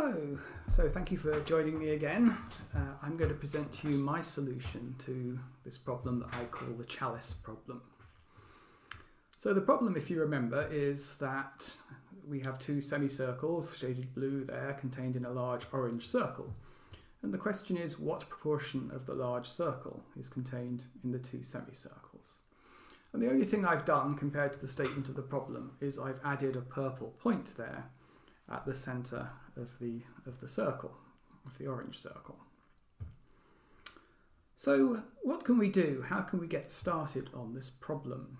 Hello, so thank you for joining me again. I'm going to present to you my solution to this problem that I call the Chalice Problem. So the problem, if you remember, is that we have two semicircles, shaded blue there, contained in a large orange circle. And the question is, what proportion of the large circle is contained in the two semicircles? And the only thing I've done compared to the statement of the problem is I've added a purple point there at the centre of the circle, of the orange circle. So what can we do? How can we get started on this problem?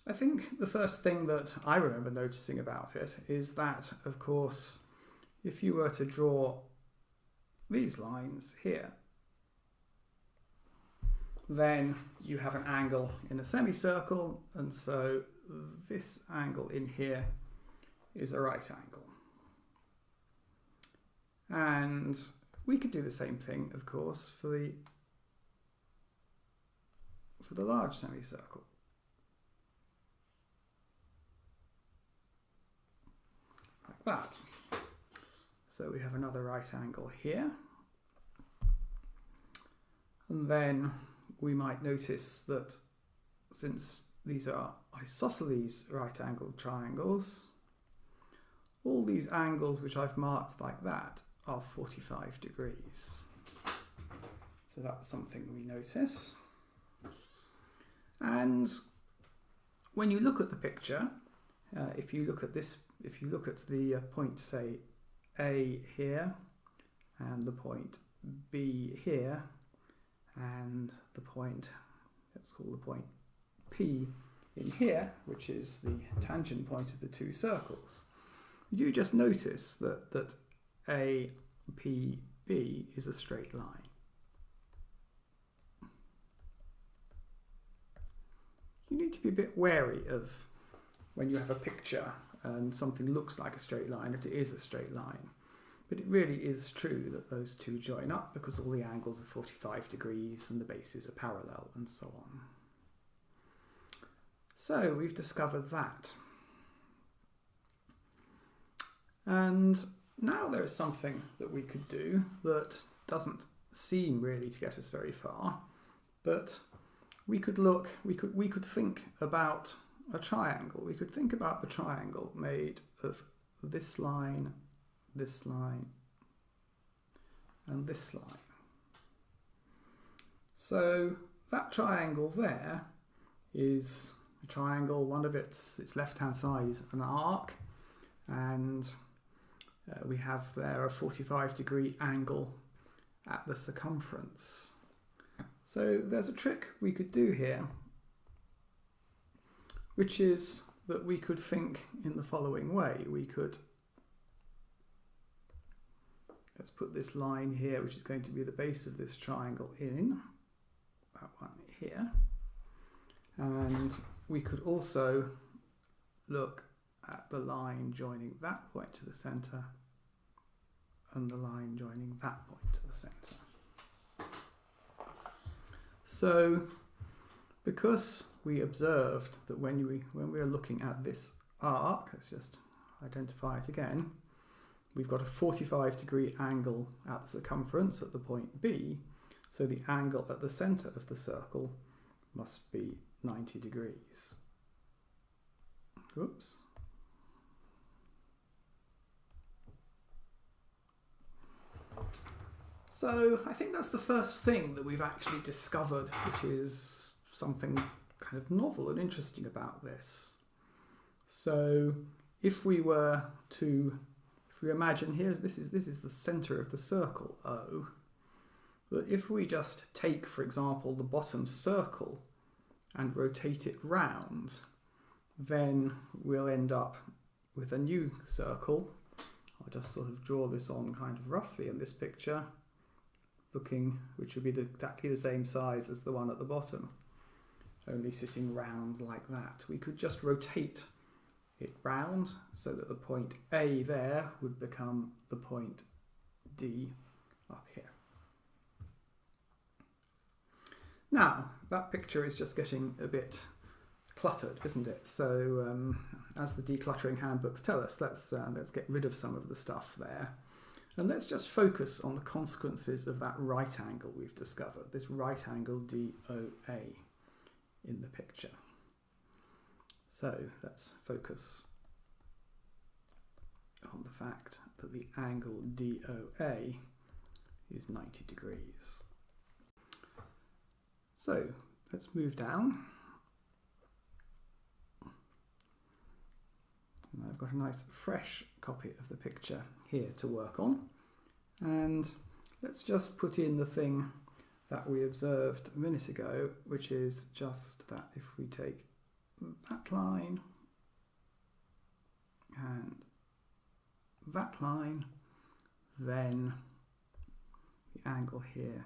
I think the first thing that I remember noticing about it is that, of course, if you were to draw these lines here, then you have an angle in a semicircle, and so this angle in here is a right angle. And we could do the same thing, of course, for the large semicircle. Like that. So we have another right angle here. And then we might notice that since these are isosceles right angled triangles, all these angles which I've marked like that are 45 degrees. So that's something we notice. And when you look at the picture, if you look at the point, say, A here, and the point B here, and the point, let's call the point P in here, which is the tangent point of the two circles, you just notice that APB is a straight line. You need to be a bit wary of when you have a picture and something looks like a straight line, that it is a straight line. But it really is true that those two join up because all the angles are 45 degrees and the bases are parallel and so on. So we've discovered that. And now there is something that we could do that doesn't seem really to get us very far, but we could think about a triangle. We could think about the triangle made of this line, and this line. So that triangle there is a triangle, one of its left-hand side is an arc, and we have there a 45-degree angle at the circumference. So there's a trick we could do here, which is that we could think in the following way. We could, let's put this line here, which is going to be the base of this triangle in, that one here. And we could also look at the line joining that point to the centre and the line joining that point to the centre. So because we observed that when we are looking at this arc, let's just identify it again, we've got a 45-degree angle at the circumference at the point B, so the angle at the centre of the circle must be 90 degrees. Oops. So I think that's the first thing that we've actually discovered, which is something kind of novel and interesting about this. So if we imagine here, this is the centre of the circle O, but if we just take, for example, the bottom circle and rotate it round, then we'll end up with a new circle. I'll just sort of draw this on kind of roughly in this picture, which would be exactly the same size as the one at the bottom, only sitting round like that. We could just rotate it round so that the point A there would become the point D up here. Now, that picture is just getting a bit cluttered, isn't it? So as the decluttering handbooks tell us, let's get rid of some of the stuff there. And let's just focus on the consequences of that right angle we've discovered, this right angle DOA in the picture. So let's focus on the fact that the angle DOA is 90 degrees. So let's move down. And I've got a nice fresh copy of the picture here to work on. And let's just put in the thing that we observed a minute ago, which is just that if we take that line and that line, then the angle here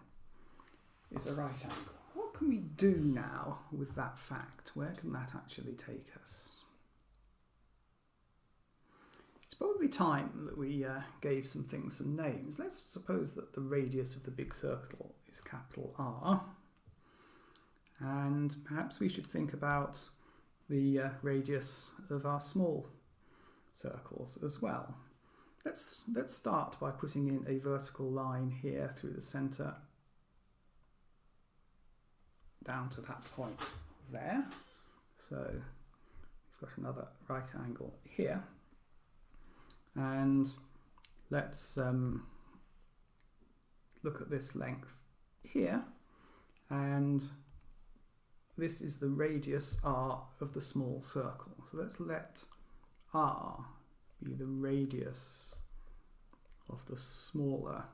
is a right angle. What can we do now with that fact? Where can that actually take us? It's probably time that we gave some things some names. Let's suppose that the radius of the big circle is capital R, and perhaps we should think about the radius of our small circles as well. Let's start by putting in a vertical line here through the centre down to that point there. So we've got another right angle here. And let's look at this length here, and this is the radius R of the small circle. So let's let R be the radius of the smaller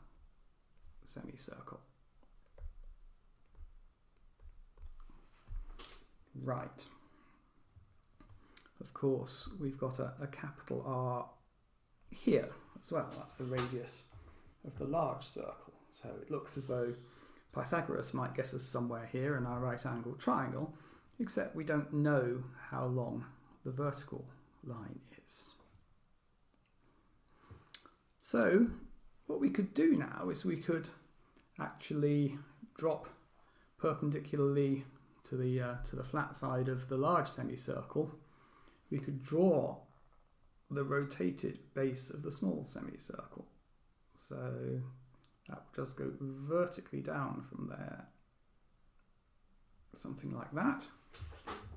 semicircle. Right. Of course, we've got a capital R here as well. That's the radius of the large circle. So it looks as though Pythagoras might get us somewhere here in our right angled triangle, except we don't know how long the vertical line is. So what we could do now is we could actually drop perpendicularly to the flat side of the large semicircle. We could draw the rotated base of the small semicircle. So that would just go vertically down from there, something like that,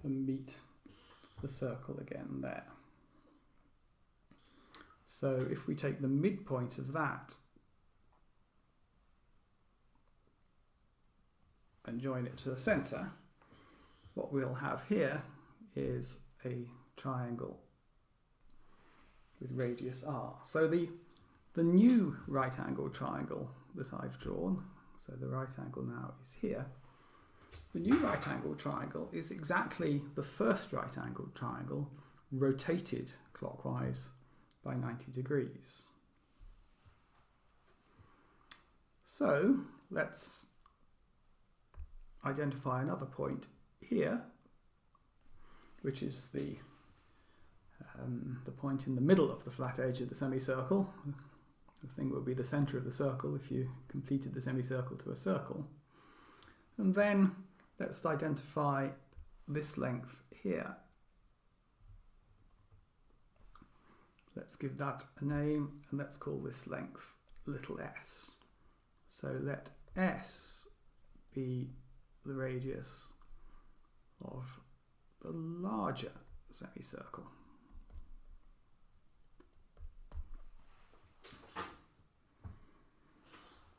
and meet the circle again there. So if we take the midpoint of that and join it to the centre, what we'll have here is a triangle with radius R. So the new right angle triangle that I've drawn, so the right angle now is here, the new right angle triangle is exactly the first right angle triangle rotated clockwise by 90 degrees. So let's identify another point here, which is the point in the middle of the flat edge of the semicircle. The thing would be the centre of the circle if you completed the semicircle to a circle. And then let's identify this length here. Let's give that a name, and let's call this length little s. So let s be the radius of the larger semicircle.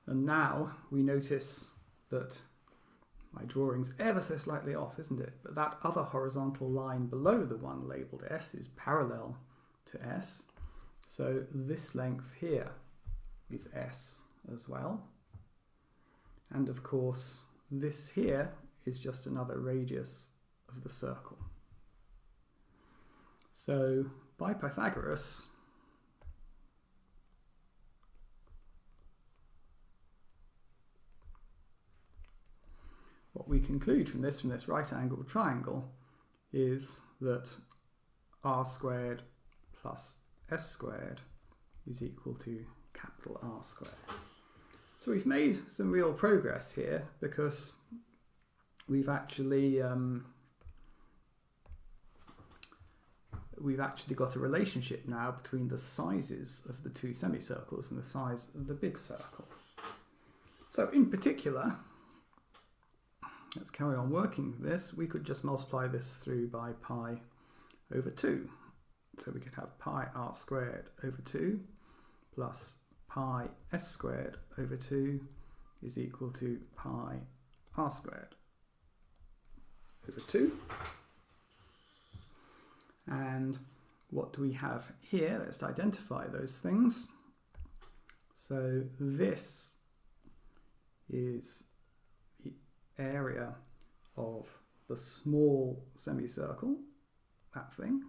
And now we notice that my drawing's ever so slightly off, isn't it? But that other horizontal line below the one labelled S is parallel to S. So this length here is S as well. And of course, this here is just another radius of the circle. So by Pythagoras, what we conclude from this right angled triangle is that r squared plus s squared is equal to capital R squared. So we've made some real progress here because we've actually we've actually got a relationship now between the sizes of the two semicircles and the size of the big circle. So in particular, let's carry on working with this. We could just multiply this through by pi over 2. So we could have pi r squared over 2 plus pi s squared over 2 is equal to pi r squared over 2. And what do we have here? Let's identify those things. So this is the area of the small semicircle, that thing.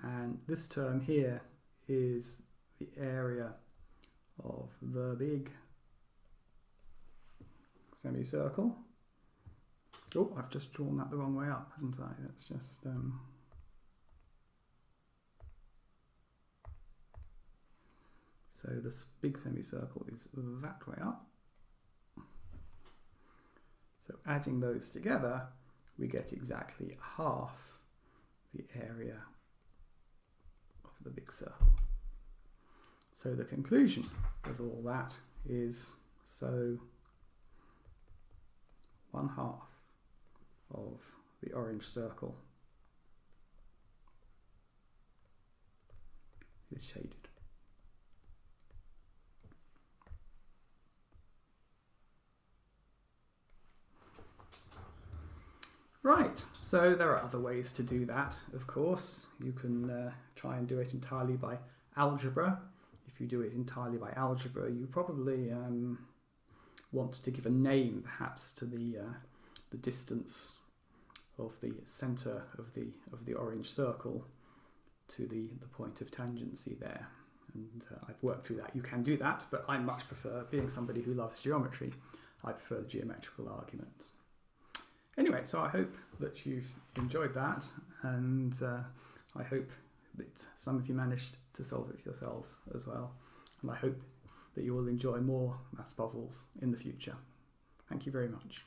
And this term here is the area of the big semicircle. Oh, I've just drawn that the wrong way up, haven't I? Let's just... So this big semicircle is that way up. So adding those together, we get exactly half the area of the big circle. So the conclusion of all that is, so 1/2 of the orange circle is shaded. Right, so there are other ways to do that, of course. You can try and do it entirely by algebra. If you do it entirely by algebra, you probably want to give a name, perhaps, to the distance of the centre of the orange circle to the point of tangency there. And I've worked through that. You can do that, but I much prefer, being somebody who loves geometry, I prefer the geometrical arguments. Anyway, so I hope that you've enjoyed that, and I hope that some of you managed to solve it yourselves as well. And I hope that you will enjoy more maths puzzles in the future. Thank you very much.